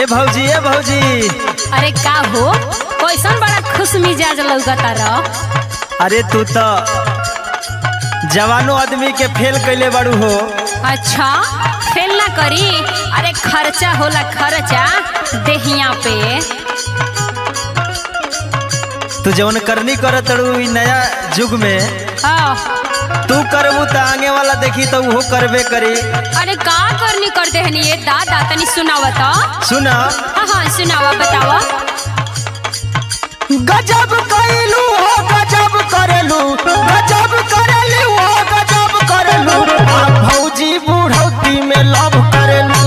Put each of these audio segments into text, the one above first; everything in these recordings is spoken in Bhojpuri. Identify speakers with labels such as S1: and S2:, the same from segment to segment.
S1: भौजी ए भौजी।
S2: अरे का हो कैसन बड़ा खुश मिजाज लौकता रह।
S1: अरे तू तो जवानो आदमी के फेल कैले बड़ू हो।
S2: अच्छा फेल ना करी। अरे खर्चा होला खर्चा देहिया पे।
S1: तू जवन करनी करत तड़ू ई नया युग में तू करबू तो आगे वाला देखी तो वो करबे करी।
S2: अरे का करनी कर देहनी ये दादा तनी सुनावा तो।
S1: सुना।
S2: हाँ सुनावा बतावा।
S1: गजब करेलू हो गजब करेलू गजब करेलू हो गजब करेलू भौजी बुढ़ौती में लव करेलू।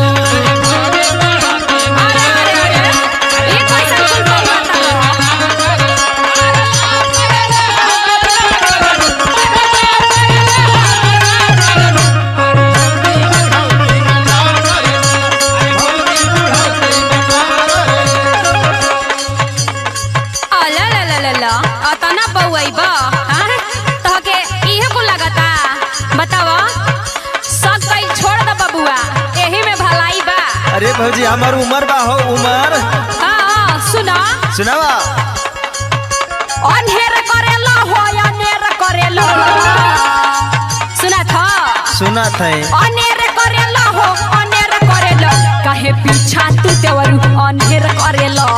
S1: अरे भौजी हमार उमर बा हो उमर।
S2: सुना
S1: सुनावा।
S2: अनहेर करेला हो अनहेर करेला। सुना था
S1: सुना था।
S2: अनहेर करेला हो अनहेर करेला काहे पीछा तू देवरू अनहेर करेला।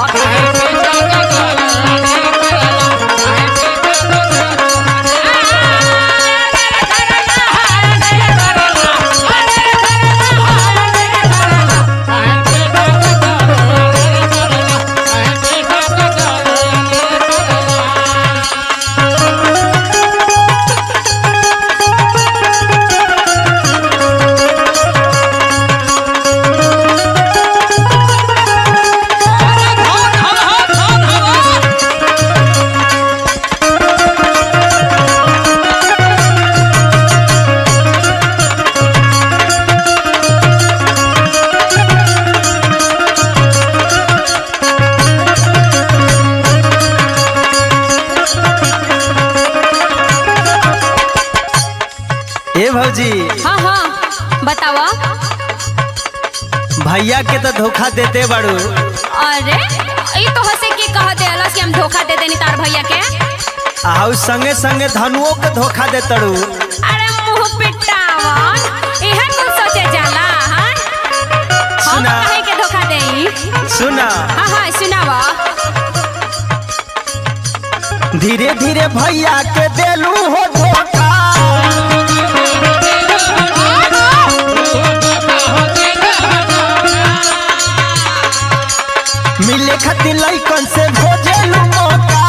S1: भौजी
S2: हाँ बतावा।
S1: भैया के तो धोखा देते बड़ू।
S2: अरे ये तो हंसे के कह दे कि हम धोखा दे देनी तार भैया के।
S1: आउ संगे संगे धनुओं के धोखा दे तड़ू।
S2: अरे मुंह पिटावन इहन कुछ सोचे जाला। हां
S1: सुना
S2: हम कहे के धोखा देई।
S1: सुना।
S2: हां सुनावा।
S1: धीरे धीरे भैया के देलू हो धोखा। मिले खातिर लइकन से खोजेलू मौका।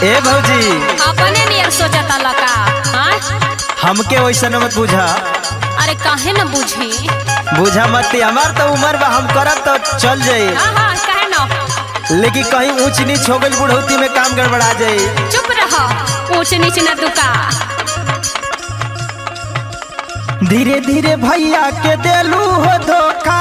S1: ए भौजी
S2: अपने नियर सोचता लका। हां
S1: हमके वैसा न मत बुझा।
S2: अरे काहे न बुझी।
S1: बुझा मत हमार तो उम्र बा हम करब तो चल जाई।
S2: हां काहे न।
S1: लेकिन कहीं ऊंच नीच हो गई बुढ़ौती में काम गड़बड़ा जाई।
S2: चुप रह ऊंच नीच न दुका।
S1: धीरे धीरे भैया के देलू हो धोखा।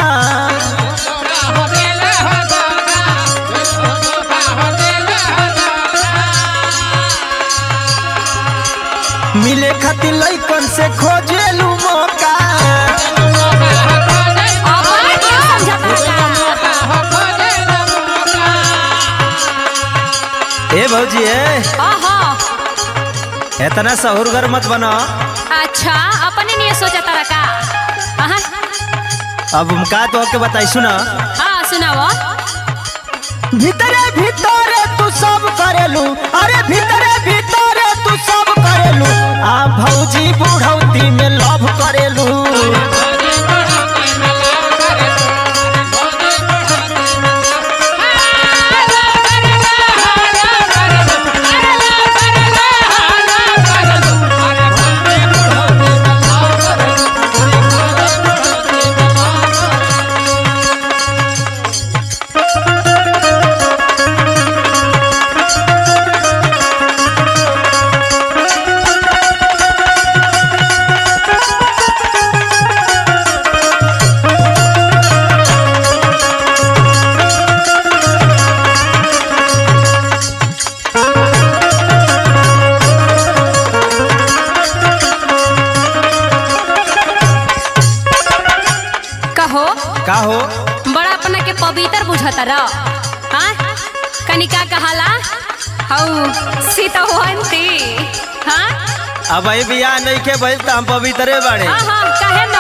S1: मिले खातिर लइकन से खोजेलू मौका। ए भौजी इतना सहूरगर मत बनो।
S2: अच्छा अपने नहीं सोचता रखा।
S1: अब हम का तो के बताई सुना।
S2: हाँ सुनाओ।
S1: भीतरे भीतरे तू सब करेलू। अरे भीतरे भीतरे तू सब करेलू भौजी बुढ़ौती में लव करेलू।
S2: कहो
S1: का हो?
S2: बड़ा अपना के पवित्र बुझता रह। हाँ कनिका कहाला हऊ सीता होती। हाँ
S1: अब अभी बियाह नहीं के भइल त हम पवित्रे बाड़े।
S2: हाँ हाँ कहे न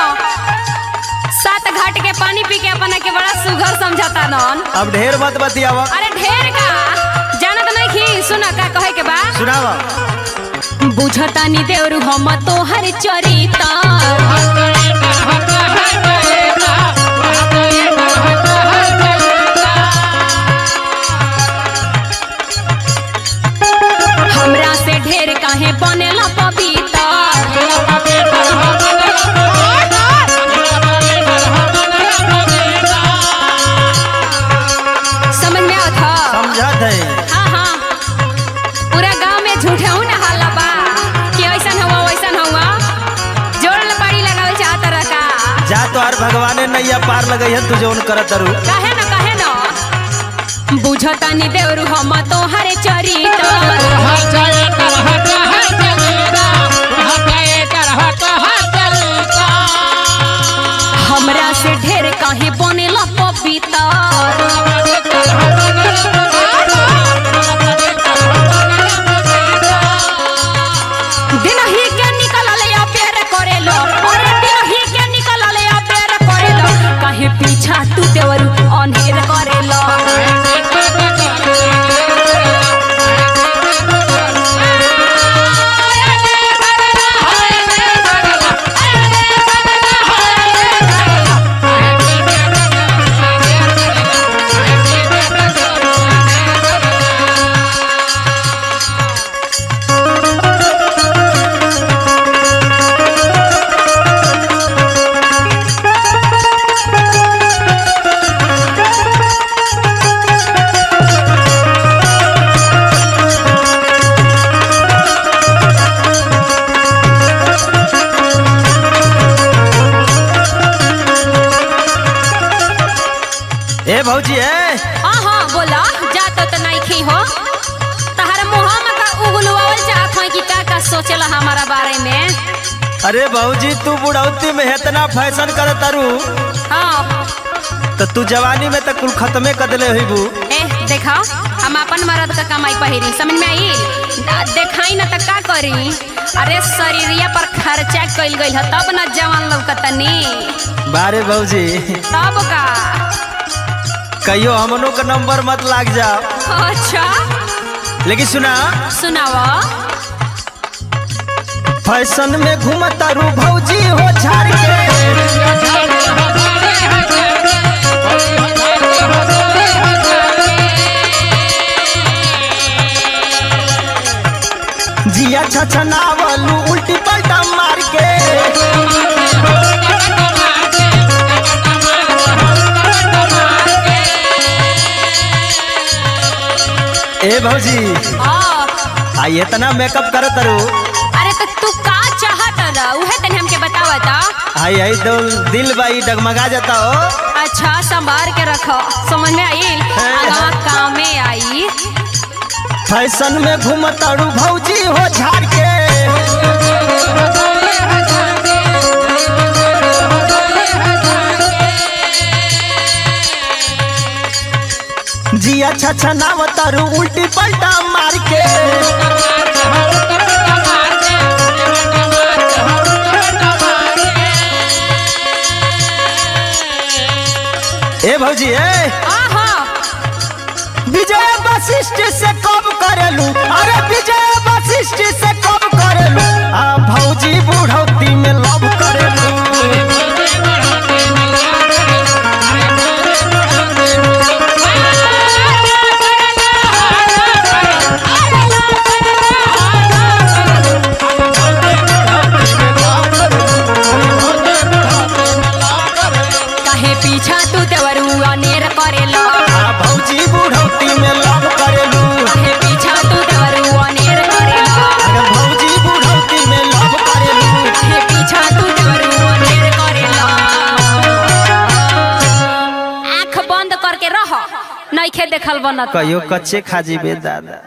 S2: 7 घाट के पानी पी के अपना के बड़ा सुघर समझता नन।
S1: अब ढेर मत बतियावा।
S2: अरे ढेर का जानत नहीं खी सुना का कहे के बा
S1: सुनावा।
S2: बुझता नी देवरु हम तोहर चरिता हमरा से ढेर काहे बनेला पपीता। समझ में आवत ह?
S1: समझत है।
S2: हाँ हाँ पूरा गांव में झूठे हूँ ना हल्ला बा कि ऐसन हुआ वैसन हुआ जोड़ लपाड़ी लगावे चाहत रह का।
S1: जा तो हर भगवाने नैया पार लगई है तू जौन करत रू।
S2: काहे न बुझता नी देवरु हम तोहर चरिता। हमरा से ढेर काहे बनेला पपीता। दिनही के निकलले या प्यार करेलो अरे दिनही के निकलले या प्यार करेलो काहे पीछा तू देवरु अनहेर करेलो।
S1: ए भौजी है।
S2: हाँ हाँ बोला जातो तो नहीं खी हो तहरा मुहा में का उगलवावल चाहत है कि का सोचेला हमारा बारे में।
S1: अरे भौजी तू बुढ़ौती में इतना फैशन करत तारू
S2: हाँ
S1: तो तू जवानी में तो कुल खत्मे कर देले होइबू।
S2: ए देखा हम अपन मर्द का कमाई पहिरी समझ में आई देखाई ना त का करी। अरे शरीरिया पर खर्चा कइल गइल ह तब न जवान लौकतनी।
S1: बारे भौजी
S2: तब का
S1: कहियो हमनों का नंबर मत लाग जाओ।
S2: अच्छा
S1: लेकिन सुना
S2: सुनावा।
S1: फैशन में घूमता रू भौजी हो झाड़ के। जिया छछनावलू उल्टी पलटा मार के। ए भौजी
S2: हाँ
S1: आई इतना मेकअप करत रू।
S2: अरे तो तू का चाहत रहा उहे तने हमके बतावता।
S1: आई आई तो दिल बाई डगमगा जाता हो।
S2: अच्छा संभार के रखो समझ में आई आगा काम में आई।
S1: फैशन में घूमता रू भौजी हो झाड़ के। जिया छछनावता रू उल्टी पलटा मार के। ए भौजी ए विजय वशिष्ठ से कब करेलू। अरे विजय वशिष्ठ से कब करेलू। भौजी बुढ़ौती में लव करेलू।
S2: काहे पीछा तू देवरू अनेर करेलो।
S1: भौजी बुढ़ौती में लव करेलू।
S2: काहे पीछा तू देवरू अनेर करेलो।
S1: भौजी बुढ़ौती में लव करेलू।
S2: काहे पीछा तू देवरू अनेर करेलो। आँख बंद करके रह नइखे देखल बनत।
S1: कहियो कच्चे खा जीबे दादा।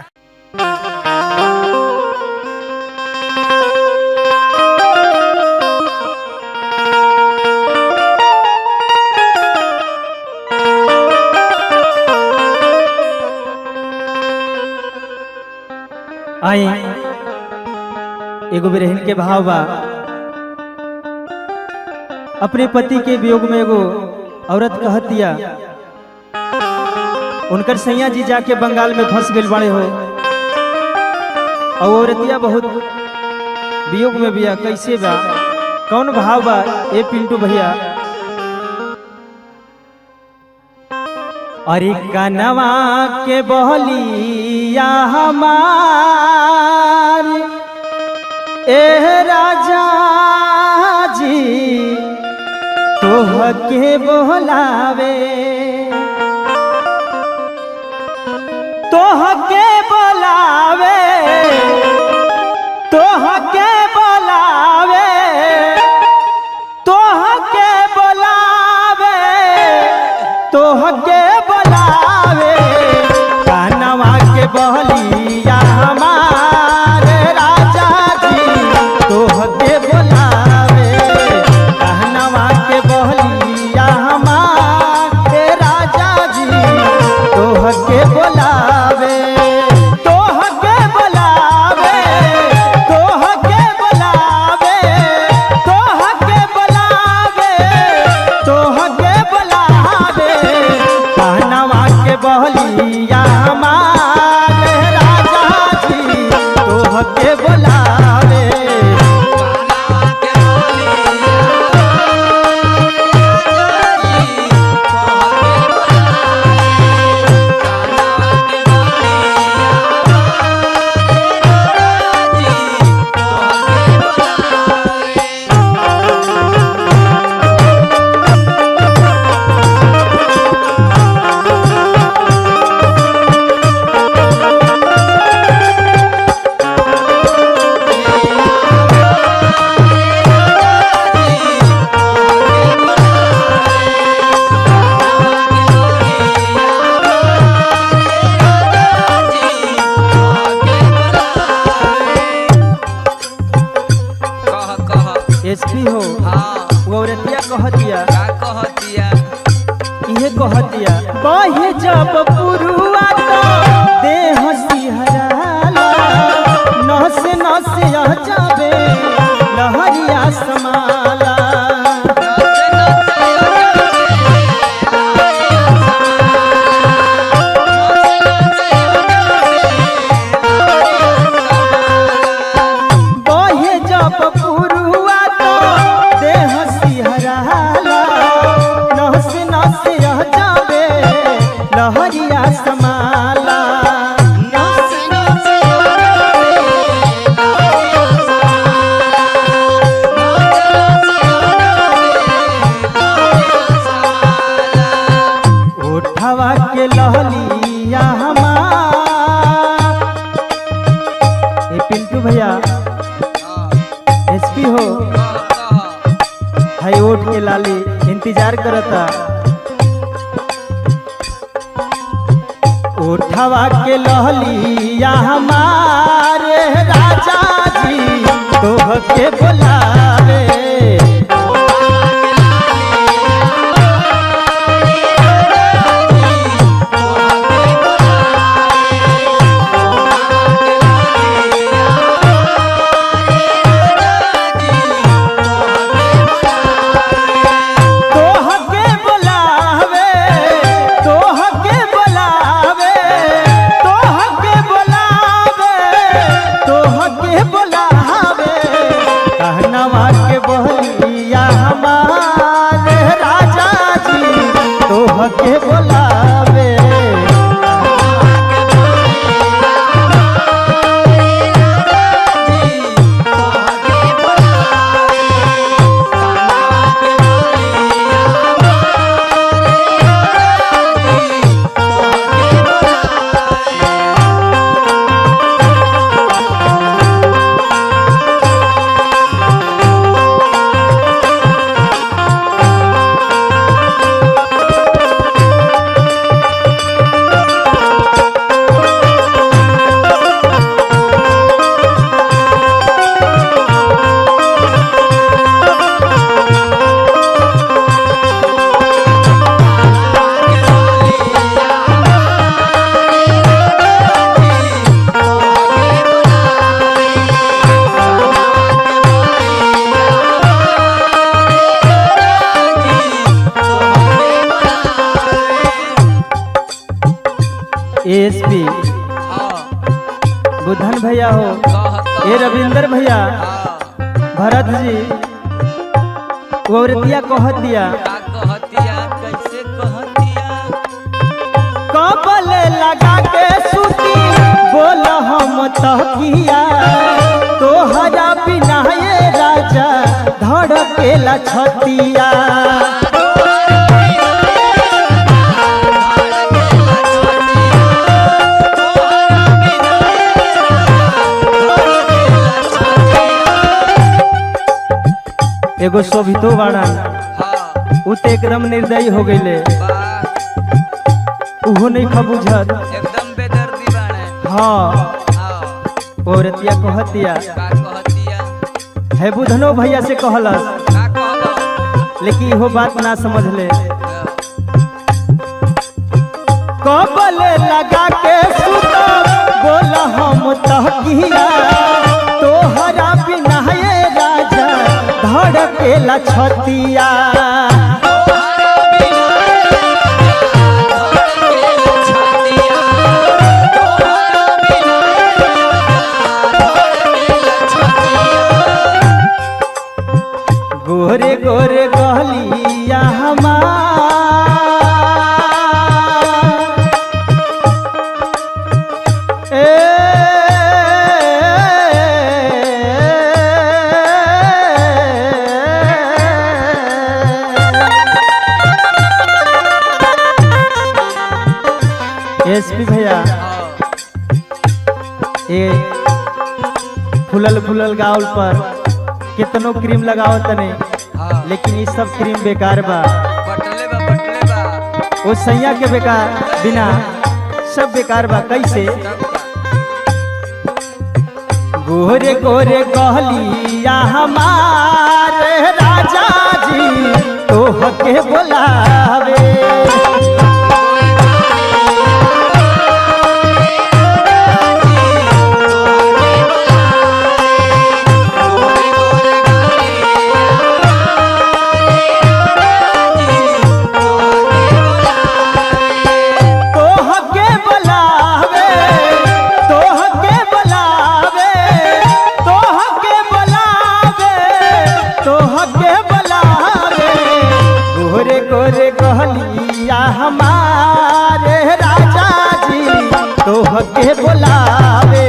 S1: आई एगो बिरहिन के भाव बा। अपने पति के वियोग में एगो औरत कहतिया, उनकर सैया जी जाके बंगाल में फंस गए बड़े हो, और औरतिया बहुत वियोग में बिया। कैसे बा, कौन भाव बा ए पिंटू भैया? अरे कनवा के बहलिया हमार ए राजा जी तोह के बोलावे, तोह के बोलावे, तोह के बोलावे, तोह के बोलावे, तोह के बोलावे। कानवा के बहलिया हमारे राजा जी तोह के बोलावे, कानवा के बहलिया हमारे राजा जी तोह के बोलावे, तोह के बोलावे, तोह के बोलावे, तोह के बोलावे, तोह के बोलावे। कानवा के बहलिया हमारे राजा जी तोह के बोलावे। एसपी हो वो औरतिया कहतिया, इहे कहतिया, बहे जब पुरुआ तो देह सिहराला, नस नस जावे लहरिया समाला। बहे जब पुरुआ तो देह सिहराला, नस नस जावे लहरिया समाला। ओठवा के लहलिया हमार ए पिंटू भैया एसपी हो, हाई ओठ के लाली इंतजार करता। ओठवा के लहलिया हमारे राजा जी तोह के बोलावे, तोह के बोलावे, तोह के बोलावे, तोह के बोलावे, तोह के बोलावे। कहनवा के बहलिया हमारे राजा जी तोह के बोलावे। एएसपी बुधन भैया हो, ए रविंदर भैया, भरत जी, औरतिया कहत दिया
S3: कैसे कहतिया
S1: कबल लगा के सूती बोल हम तकिया तोहरा बिना ये राजा धड़केला छतिया। एगो शोभितो बाड़न उ ते एकदम निर्दयी हो गईले, उहो नहीं खबुझत,
S3: एकदम बेदर्दी बाणे।
S1: हाँ औरतिया कहतिया
S3: का कहतिया
S1: है बुधनो भैया से कहलस,
S3: का कहबो
S1: लेकिन इहो बात ना समझ ले। कबल लगा के सुता बोल हम तकिया तोहरा बिना ये राजा धड़केला छतिया। गोरे गोरे गलिया हमार एसपी भैया ए फुलल फुलल गाउल पर कितनो क्रीम लगाओ तने, लेकिन ये सब क्रीम बेकार बा,
S3: बटले बा
S1: वो सैया के बेकार बिना सब बेकार बा। कैसे गोरे गोरे कहलिया हमारे राजा जी तोह के बोलावे हमारे राजा जी तोह के बुलावे।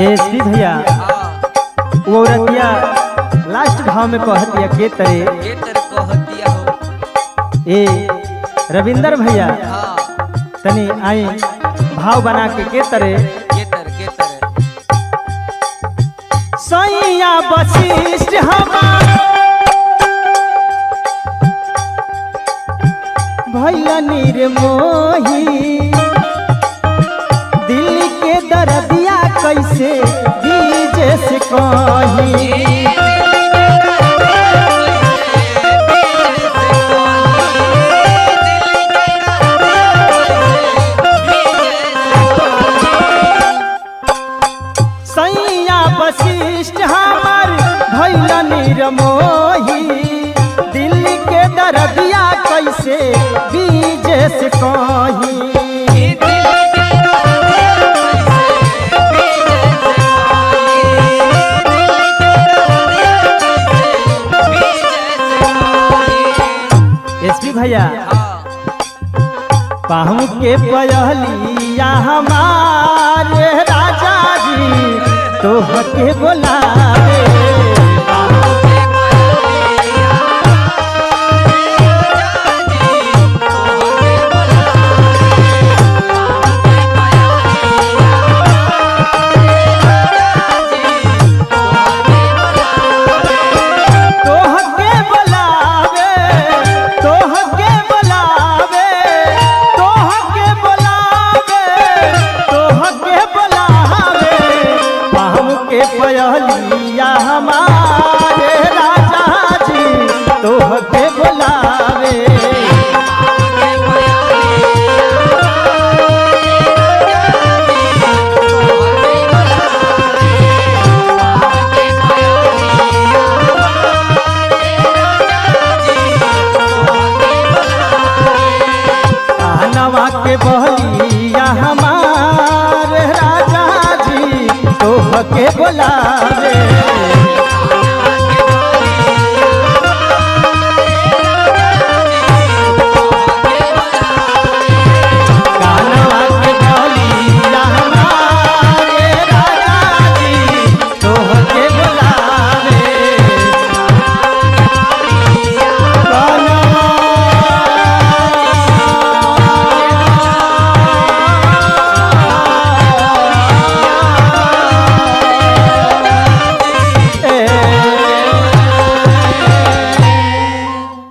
S1: एसपी भैया वो औरतिया लास्ट भाव में कहतिया के तरे
S3: कहतिया हो
S1: ए रविंदर भैया तनी आई भाव बना के तरे सैया वशिष्ठ हमार भैया निर्मोही दिल्ली के दर्दिया कैसे डीजे से कही सैया वशिष्ठ हमार भैला निरमोही दिल्ली के दरदिया कैसे बीजे से कही एसपी भैया पाहू के पयलिया हमारे राजा जी तोहके बोलावे पयलिया हमारे राजा जी तोहके बोलावे नवा के बहलिया हमारे राजा जी तोहके बोलावे